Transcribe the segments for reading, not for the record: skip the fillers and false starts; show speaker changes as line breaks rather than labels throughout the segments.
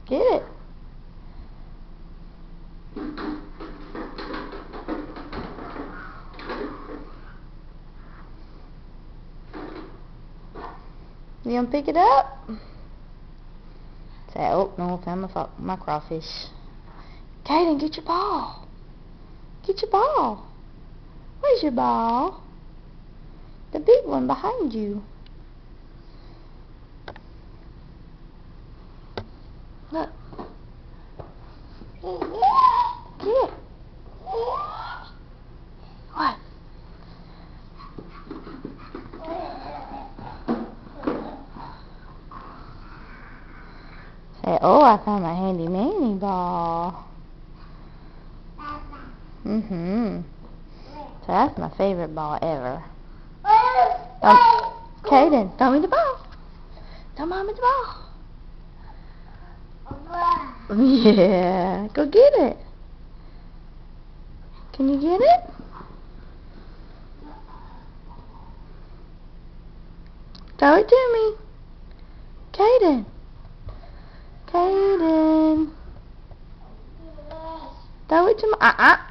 Get it. You gonna pick it up? Say, oh no, found my crawfish. Kaden, get your ball. Get your ball. Where's your ball? The big one behind you. Look. Get. What? Say, oh, I found my handy manny ball. So that's my favorite ball ever. Kaden, throw me the ball. Throw Mommy the ball. Yeah, go get it. Can you get it? Throw it to me. Kaden. Kaden. Throw it to me.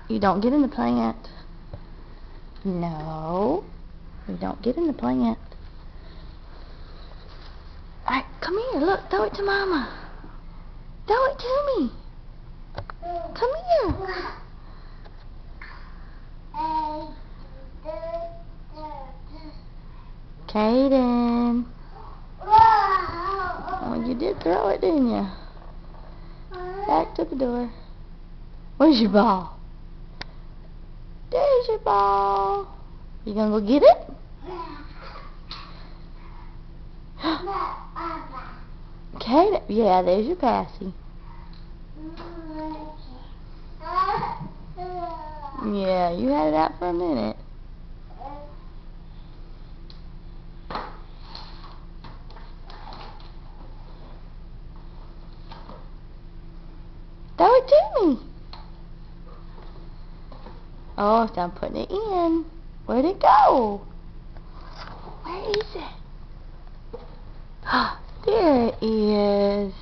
You don't get in the plant. No. You don't get in the plant. Alright, come here. Look, throw it to Mama. Throw it to me. Come here. Kaden. Oh, you did throw it, didn't you? Back to the door. Where's your ball? There's your ball. You gonna go get it? Kaden. Yeah, there's your passy. Yeah, you had it out for a minute. Throw it to me. Oh, so I'm putting it in. Where'd it go? Where is it? Ah, there it is.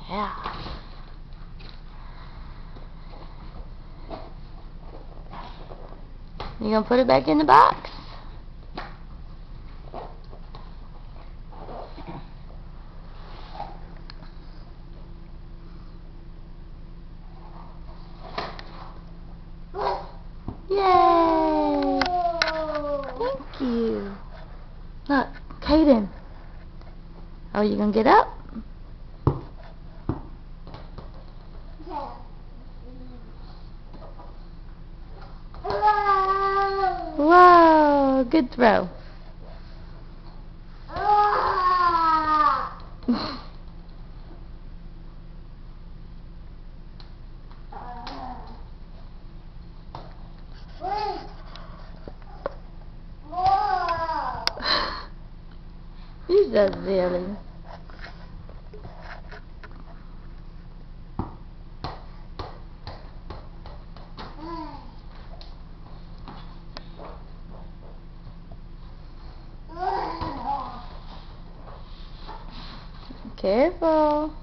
Yeah. You gonna put it back in the box? Yay! Thank you. Look, Kaden. Oh, you gonna get up? Whoa, good throw. You're so silly. Careful.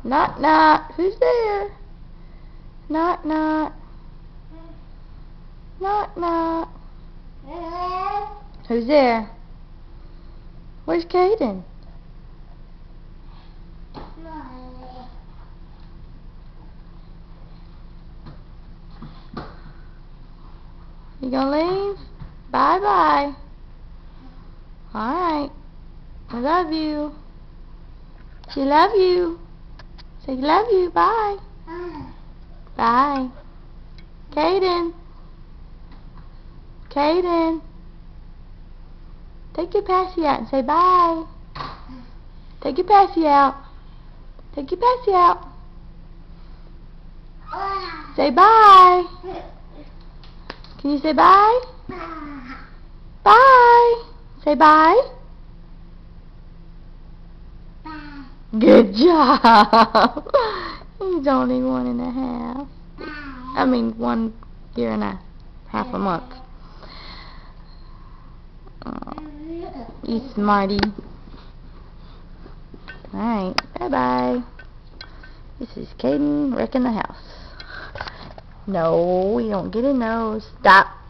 Knock, knock. Who's there? Knock, knock. Knock, knock. Who's there? Where's Kaden? You gonna leave? Bye-bye. Alright. I love you. She love you. Say love you. Bye. Bye. Kaden. Kaden. Take your passy out and say bye. Take your passy out. Take your passy out. Say bye. Can you say bye? Bye. Say bye. Good job. He's only 1.5. I mean 1 year and a half a month. You smarty. Alright, bye-bye. This is Caden wrecking the house. No, we don't get a nose. Stop.